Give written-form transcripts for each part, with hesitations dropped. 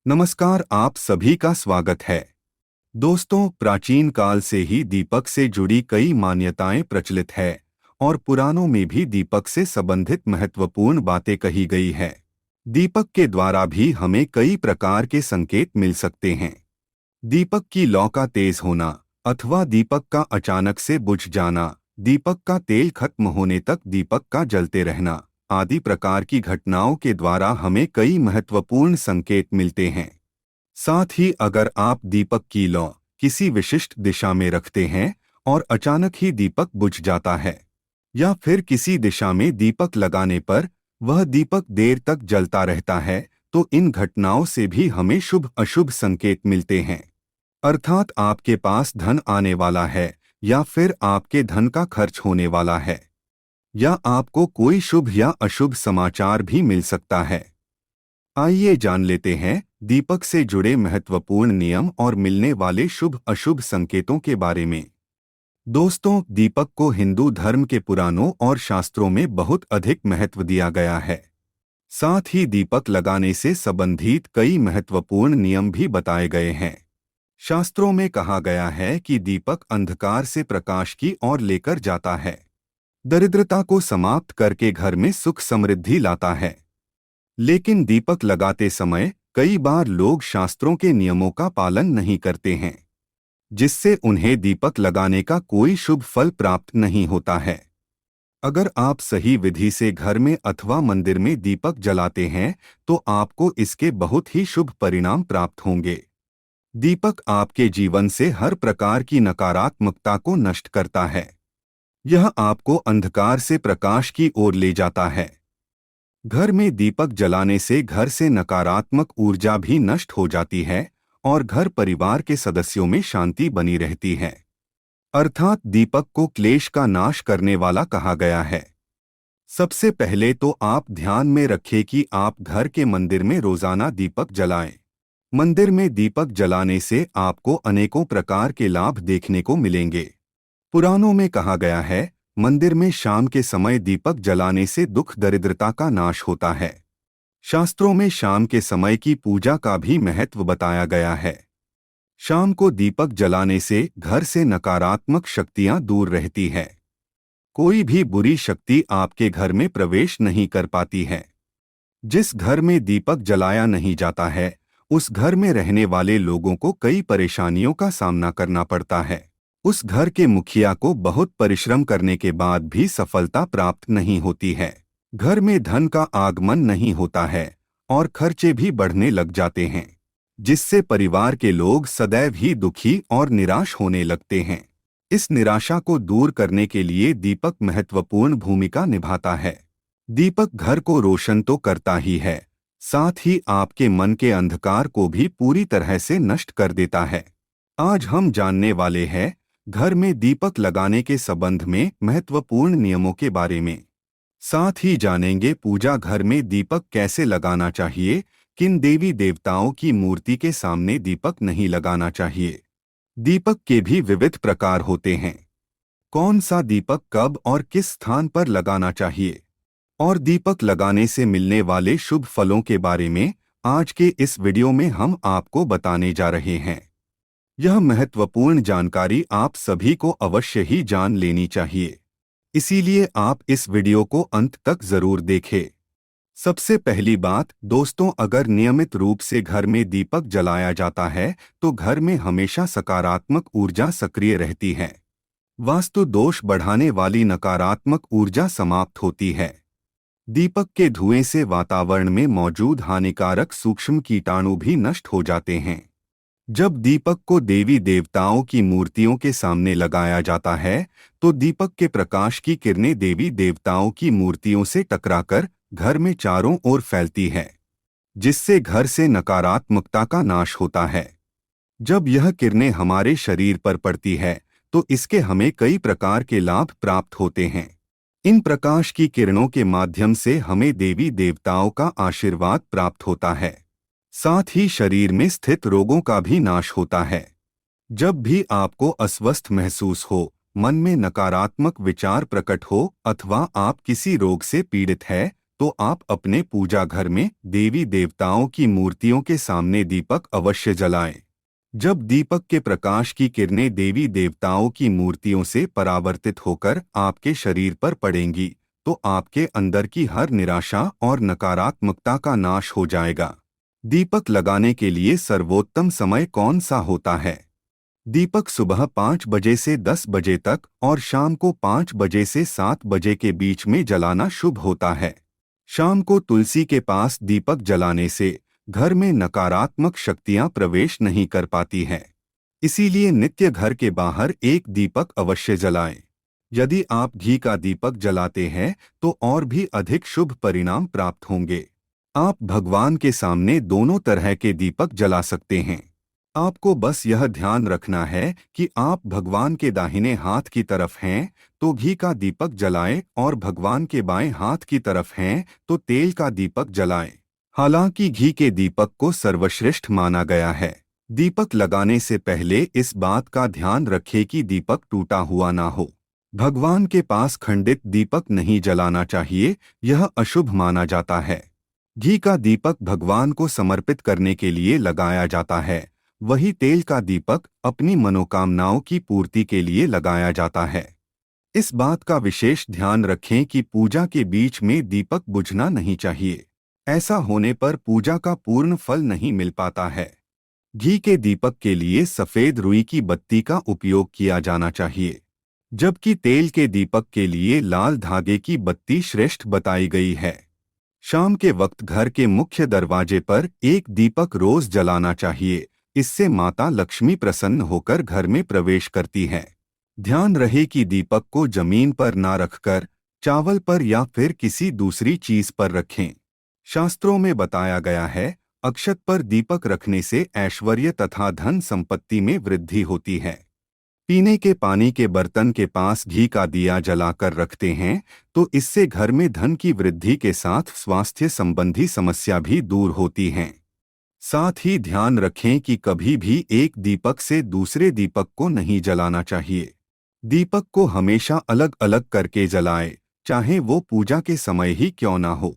नमस्कार, आप सभी का स्वागत है। दोस्तों, प्राचीन काल से ही दीपक से जुड़ी कई मान्यताएं प्रचलित है और पुराणों में भी दीपक से संबंधित महत्वपूर्ण बातें कही गई है। दीपक के द्वारा भी हमें कई प्रकार के संकेत मिल सकते हैं। दीपक की लौ का तेज होना अथवा दीपक का अचानक से बुझ जाना, दीपक का तेल खत्म होने तक दीपक का जलते रहना आदि प्रकार की घटनाओं के द्वारा हमें कई महत्वपूर्ण संकेत मिलते हैं। साथ ही अगर आप दीपक की लौ किसी विशिष्ट दिशा में रखते हैं और अचानक ही दीपक बुझ जाता है, या फिर किसी दिशा में दीपक लगाने पर वह दीपक देर तक जलता रहता है, तो इन घटनाओं से भी हमें शुभ अशुभ संकेत मिलते हैं। अर्थात आपके पास धन आने वाला है, या फिर आपके धन का खर्च होने वाला है, या आपको कोई शुभ या अशुभ समाचार भी मिल सकता है। आइए जान लेते हैं दीपक से जुड़े महत्वपूर्ण नियम और मिलने वाले शुभ अशुभ संकेतों के बारे में। दोस्तों, दीपक को हिंदू धर्म के पुराणों और शास्त्रों में बहुत अधिक महत्व दिया गया है। साथ ही दीपक लगाने से संबंधित कई महत्वपूर्ण नियम भी बताए गए हैं। शास्त्रों में कहा गया है कि दीपक अंधकार से प्रकाश की ओर लेकर जाता है, दरिद्रता को समाप्त करके घर में सुख समृद्धि लाता है। लेकिन दीपक लगाते समय कई बार लोग शास्त्रों के नियमों का पालन नहीं करते हैं, जिससे उन्हें दीपक लगाने का कोई शुभ फल प्राप्त नहीं होता है। अगर आप सही विधि से घर में अथवा मंदिर में दीपक जलाते हैं, तो आपको इसके बहुत ही शुभ परिणाम प्राप्त होंगे। दीपक आपके जीवन से हर प्रकार की नकारात्मकता को नष्ट करता है। यह आपको अंधकार से प्रकाश की ओर ले जाता है। घर में दीपक जलाने से घर से नकारात्मक ऊर्जा भी नष्ट हो जाती है और घर परिवार के सदस्यों में शांति बनी रहती है। अर्थात दीपक को क्लेश का नाश करने वाला कहा गया है। सबसे पहले तो आप ध्यान में रखें कि आप घर के मंदिर में रोजाना दीपक जलाएं। मंदिर में दीपक जलाने से आपको अनेकों प्रकार के लाभ देखने को मिलेंगे। पुराणों में कहा गया है, मंदिर में शाम के समय दीपक जलाने से दुख दरिद्रता का नाश होता है। शास्त्रों में शाम के समय की पूजा का भी महत्व बताया गया है। शाम को दीपक जलाने से घर से नकारात्मक शक्तियां दूर रहती है। कोई भी बुरी शक्ति आपके घर में प्रवेश नहीं कर पाती है। जिस घर में दीपक जलाया नहीं जाता है, उस घर में रहने वाले लोगों को कई परेशानियों का सामना करना पड़ता है। उस घर के मुखिया को बहुत परिश्रम करने के बाद भी सफलता प्राप्त नहीं होती है। घर में धन का आगमन नहीं होता है और खर्चे भी बढ़ने लग जाते हैं, जिससे परिवार के लोग सदैव ही दुखी और निराश होने लगते हैं। इस निराशा को दूर करने के लिए दीपक महत्वपूर्ण भूमिका निभाता है। दीपक घर को रोशन तो करता ही है, साथ ही आपके मन के अंधकार को भी पूरी तरह से नष्ट कर देता है। आज हम जानने वाले हैं घर में दीपक लगाने के संबंध में महत्वपूर्ण नियमों के बारे में। साथ ही जानेंगे पूजा घर में दीपक कैसे लगाना चाहिए, किन देवी देवताओं की मूर्ति के सामने दीपक नहीं लगाना चाहिए। दीपक के भी विविध प्रकार होते हैं। कौन सा दीपक कब और किस स्थान पर लगाना चाहिए, और दीपक लगाने से मिलने वाले शुभ फलों के बारे में आज के इस वीडियो में हम आपको बताने जा रहे हैं। यह महत्वपूर्ण जानकारी आप सभी को अवश्य ही जान लेनी चाहिए, इसीलिए आप इस वीडियो को अंत तक जरूर देखें। सबसे पहली बात दोस्तों, अगर नियमित रूप से घर में दीपक जलाया जाता है तो घर में हमेशा सकारात्मक ऊर्जा सक्रिय रहती है। वास्तु दोष बढ़ाने वाली नकारात्मक ऊर्जा समाप्त होती है। दीपक के धुएं से वातावरण में मौजूद हानिकारक सूक्ष्म कीटाणु भी नष्ट हो जाते हैं। जब दीपक को देवी देवताओं की मूर्तियों के सामने लगाया जाता है, तो दीपक के प्रकाश की किरणें देवी देवताओं की मूर्तियों से टकराकर घर में चारों ओर फैलती है, जिससे घर से नकारात्मकता का नाश होता है। जब यह किरणें हमारे शरीर पर पड़ती है, तो इसके हमें कई प्रकार के लाभ प्राप्त होते हैं। इन प्रकाश की किरणों के माध्यम से हमें देवी देवताओं का आशीर्वाद प्राप्त होता है। साथ ही शरीर में स्थित रोगों का भी नाश होता है। जब भी आपको अस्वस्थ महसूस हो, मन में नकारात्मक विचार प्रकट हो अथवा आप किसी रोग से पीड़ित है, तो आप अपने पूजा घर में देवी देवताओं की मूर्तियों के सामने दीपक अवश्य जलाएं। जब दीपक के प्रकाश की किरणें देवी देवताओं की मूर्तियों से परावर्तित होकर आपके शरीर पर पड़ेंगी, तो आपके अंदर की हर निराशा और नकारात्मकता का नाश हो जाएगा। दीपक लगाने के लिए सर्वोत्तम समय कौन सा होता है? दीपक सुबह 5 बजे से 10 बजे तक और शाम को 5 बजे से 7 बजे के बीच में जलाना शुभ होता है। शाम को तुलसी के पास दीपक जलाने से घर में नकारात्मक शक्तियां प्रवेश नहीं कर पाती हैं। इसीलिए नित्य घर के बाहर एक दीपक अवश्य जलाएं। यदि आप घी का दीपक जलाते हैं तो और भी अधिक शुभ परिणाम प्राप्त होंगे। आप भगवान के सामने दोनों तरह के दीपक जला सकते हैं। आपको बस यह ध्यान रखना है कि आप भगवान के दाहिने हाथ की तरफ हैं तो घी का दीपक जलाएं और भगवान के बाएं हाथ की तरफ हैं तो तेल का दीपक जलाएं। हालांकि घी के दीपक को सर्वश्रेष्ठ माना गया है। दीपक लगाने से पहले इस बात का ध्यान रखें कि दीपक टूटा हुआ ना हो। भगवान के पास खंडित दीपक नहीं जलाना चाहिए, यह अशुभ माना जाता है। घी का दीपक भगवान को समर्पित करने के लिए लगाया जाता है, वही तेल का दीपक अपनी मनोकामनाओं की पूर्ति के लिए लगाया जाता है। इस बात का विशेष ध्यान रखें कि पूजा के बीच में दीपक बुझना नहीं चाहिए। ऐसा होने पर पूजा का पूर्ण फल नहीं मिल पाता है। घी के दीपक के लिए सफेद रुई की बत्ती का उपयोग किया जाना चाहिए, जबकि तेल के दीपक के लिए लाल धागे की बत्ती श्रेष्ठ बताई गई है। शाम के वक्त घर के मुख्य दरवाजे पर एक दीपक रोज जलाना चाहिए, इससे माता लक्ष्मी प्रसन्न होकर घर में प्रवेश करती हैं। ध्यान रहे कि दीपक को जमीन पर ना रखकर चावल पर या फिर किसी दूसरी चीज पर रखें। शास्त्रों में बताया गया है, अक्षत पर दीपक रखने से ऐश्वर्य तथा धन संपत्ति में वृद्धि होती है। पीने के पानी के बर्तन के पास घी का दिया जलाकर रखते हैं तो इससे घर में धन की वृद्धि के साथ स्वास्थ्य संबंधी समस्या भी दूर होती हैं। साथ ही ध्यान रखें कि कभी भी एक दीपक से दूसरे दीपक को नहीं जलाना चाहिए। दीपक को हमेशा अलग अलग करके जलाएं, चाहे वो पूजा के समय ही क्यों ना हो।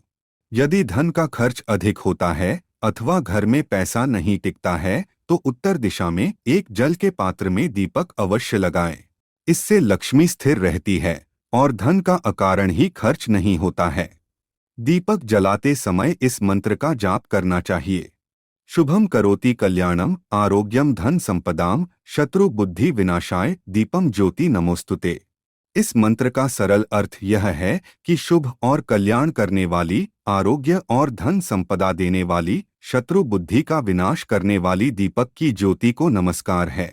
यदि धन का खर्च अधिक होता है अथवा घर में पैसा नहीं टिकता है तो उत्तर दिशा में एक जल के पात्र में दीपक अवश्य लगाएं। इससे लक्ष्मी स्थिर रहती है और धन का अकारण ही खर्च नहीं होता है। दीपक जलाते समय इस मंत्र का जाप करना चाहिए। शुभम करोति कल्याणम आरोग्यम धन संपदाम शत्रु बुद्धि विनाशाय दीपम ज्योति नमोस्तुते। इस मंत्र का सरल अर्थ यह है कि शुभ और कल्याण करने वाली, आरोग्य और धन संपदा देने वाली, शत्रु बुद्धि का विनाश करने वाली दीपक की ज्योति को नमस्कार है।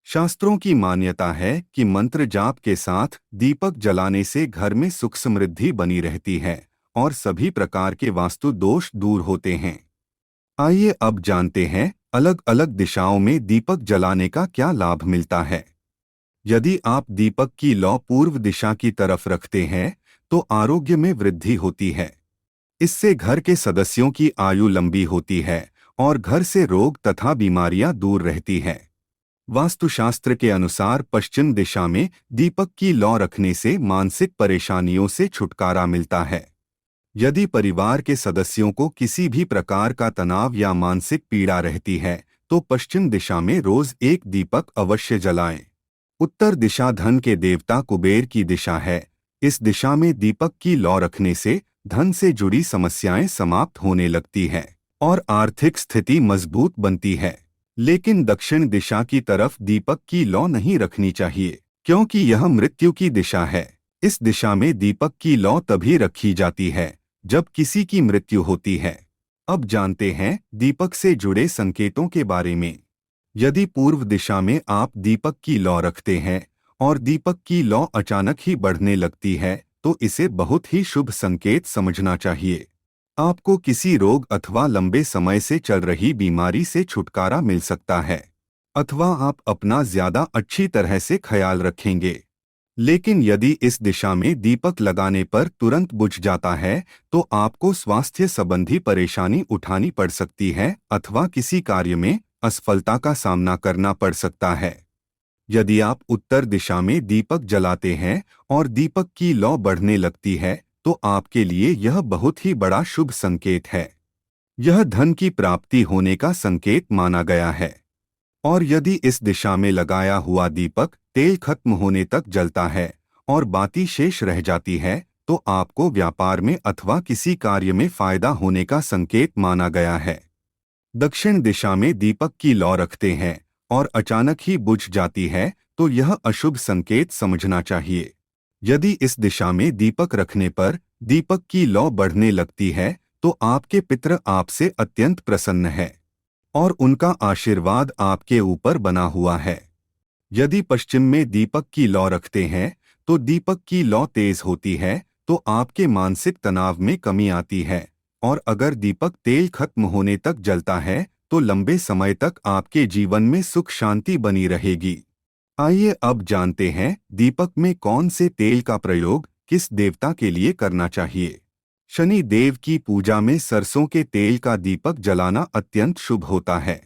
शास्त्रों की मान्यता है कि मंत्र जाप के साथ दीपक जलाने से घर में सुख समृद्धि बनी रहती है और सभी प्रकार के वास्तु दोष दूर होते हैं। आइए अब जानते हैं अलग अलग दिशाओं में दीपक जलाने का क्या लाभ मिलता है। यदि आप दीपक की लौ पूर्व दिशा की तरफ रखते हैं तो आरोग्य में वृद्धि होती है। इससे घर के सदस्यों की आयु लंबी होती है और घर से रोग तथा बीमारियां दूर रहती हैं। वास्तुशास्त्र के अनुसार पश्चिम दिशा में दीपक की लौ रखने से मानसिक परेशानियों से छुटकारा मिलता है। यदि परिवार के सदस्यों को किसी भी प्रकार का तनाव या मानसिक पीड़ा रहती है तो पश्चिम दिशा में रोज एक दीपक अवश्य जलाएं। उत्तर दिशा धन के देवता कुबेर की दिशा है। इस दिशा में दीपक की लौ रखने से धन से जुड़ी समस्याएं समाप्त होने लगती हैं और आर्थिक स्थिति मजबूत बनती है। लेकिन दक्षिण दिशा की तरफ दीपक की लौ नहीं रखनी चाहिए, क्योंकि यह मृत्यु की दिशा है। इस दिशा में दीपक की लौ तभी रखी जाती है जब किसी की मृत्यु होती है। अब जानते हैं दीपक से जुड़े संकेतों के बारे में। यदि पूर्व दिशा में आप दीपक की लौ रखते हैं और दीपक की लौ अचानक ही बढ़ने लगती है तो इसे बहुत ही शुभ संकेत समझना चाहिए। आपको किसी रोग अथवा लंबे समय से चल रही बीमारी से छुटकारा मिल सकता है, अथवा आप अपना ज्यादा अच्छी तरह से ख्याल रखेंगे। लेकिन यदि इस दिशा में दीपक लगाने पर तुरंत बुझ जाता है तो आपको स्वास्थ्य संबंधी परेशानी उठानी पड़ सकती है अथवा किसी कार्य में असफलता का सामना करना पड़ सकता है। यदि आप उत्तर दिशा में दीपक जलाते हैं और दीपक की लौ बढ़ने लगती है तो आपके लिए यह बहुत ही बड़ा शुभ संकेत है। यह धन की प्राप्ति होने का संकेत माना गया है। और यदि इस दिशा में लगाया हुआ दीपक तेल खत्म होने तक जलता है और बाती शेष रह जाती है, तो आपको व्यापार में अथवा किसी कार्य में फायदा होने का संकेत माना गया है। दक्षिण दिशा में दीपक की लौ रखते हैं और अचानक ही बुझ जाती है, तो यह अशुभ संकेत समझना चाहिए। यदि इस दिशा में दीपक रखने पर दीपक की लौ बढ़ने लगती है, तो आपके पितृ आपसे अत्यंत प्रसन्न है और उनका आशीर्वाद आपके ऊपर बना हुआ है। यदि पश्चिम में दीपक की लौ रखते हैं तो दीपक की लौ तेज होती है, तो आपके मानसिक तनाव में कमी आती है। और अगर दीपक तेल खत्म होने तक जलता है तो लंबे समय तक आपके जीवन में सुख शांति बनी रहेगी। आइए अब जानते हैं दीपक में कौन से तेल का प्रयोग किस देवता के लिए करना चाहिए। शनि देव की पूजा में सरसों के तेल का दीपक जलाना अत्यंत शुभ होता है।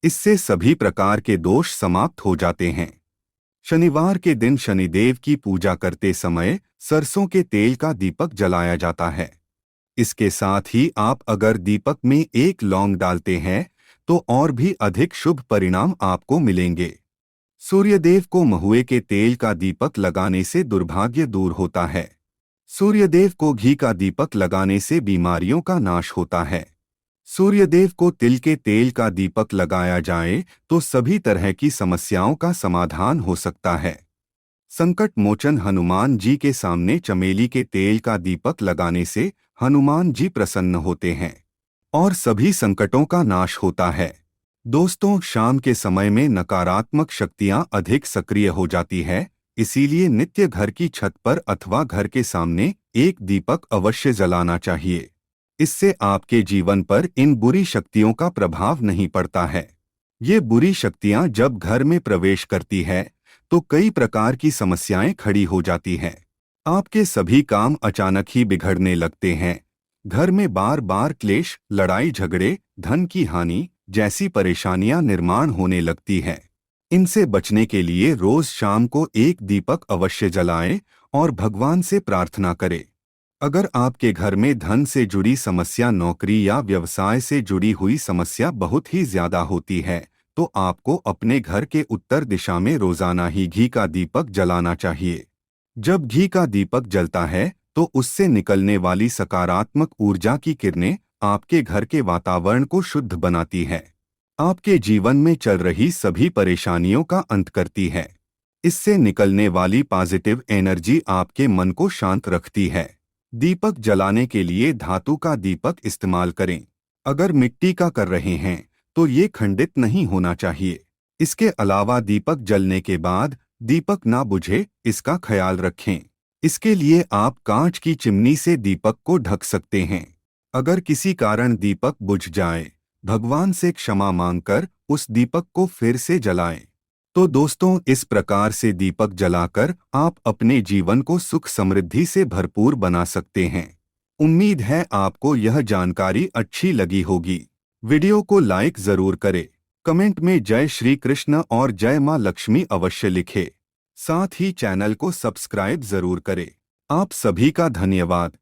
इससे सभी प्रकार के दोष समाप्त हो जाते हैं। शनिवार के दिन शनिदेव की पूजा करते समय सरसों के तेल का दीपक जलाया जाता है। इसके साथ ही आप अगर दीपक में एक लौंग डालते हैं तो और भी अधिक शुभ परिणाम आपको मिलेंगे। सूर्यदेव को महुए के तेल का दीपक लगाने से दुर्भाग्य दूर होता है। सूर्यदेव को घी का दीपक लगाने से बीमारियों का नाश होता है। सूर्यदेव को तिल के तेल का दीपक लगाया जाए तो सभी तरह की समस्याओं का समाधान हो सकता है। संकट मोचन हनुमान जी के सामने चमेली के तेल का दीपक लगाने से हनुमान जी प्रसन्न होते हैं और सभी संकटों का नाश होता है। दोस्तों, शाम के समय में नकारात्मक शक्तियां अधिक सक्रिय हो जाती है, इसीलिए नित्य घर की छत पर अथवा घर के सामने एक दीपक अवश्य जलाना चाहिए। इससे आपके जीवन पर इन बुरी शक्तियों का प्रभाव नहीं पड़ता है। ये बुरी शक्तियां जब घर में प्रवेश करती है तो कई प्रकार की समस्याएं खड़ी हो जाती हैं। आपके सभी काम अचानक ही बिगड़ने लगते हैं। घर में बार बार क्लेश, लड़ाई झगड़े, धन की हानि जैसी परेशानियां निर्माण होने लगती हैं। इनसे बचने के लिए रोज शाम को एक दीपक अवश्य जलाएं और भगवान से प्रार्थना करें। अगर आपके घर में धन से जुड़ी समस्या, नौकरी या व्यवसाय से जुड़ी हुई समस्या बहुत ही ज्यादा होती है, तो आपको अपने घर के उत्तर दिशा में रोजाना ही घी का दीपक जलाना चाहिए। जब घी का दीपक जलता है तो उससे निकलने वाली सकारात्मक ऊर्जा की किरणें आपके घर के वातावरण को शुद्ध बनाती है, आपके जीवन में चल रही सभी परेशानियों का अंत करती है। इससे निकलने वाली पॉजिटिव एनर्जी आपके मन को शांत रखती है। दीपक जलाने के लिए धातु का दीपक इस्तेमाल करें। अगर मिट्टी का कर रहे हैं तो ये खंडित नहीं होना चाहिए। इसके अलावा दीपक जलने के बाद दीपक ना बुझे, इसका ख्याल रखें। इसके लिए आप कांच की चिमनी से दीपक को ढक सकते हैं। अगर किसी कारण दीपक बुझ जाए, भगवान से क्षमा मांगकर उस दीपक को फिर से जलाएं। तो दोस्तों, इस प्रकार से दीपक जलाकर आप अपने जीवन को सुख समृद्धि से भरपूर बना सकते हैं। उम्मीद है आपको यह जानकारी अच्छी लगी होगी। वीडियो को लाइक जरूर करें। कमेंट में जय श्री कृष्ण और जय मां लक्ष्मी अवश्य लिखें। साथ ही चैनल को सब्सक्राइब जरूर करें। आप सभी का धन्यवाद।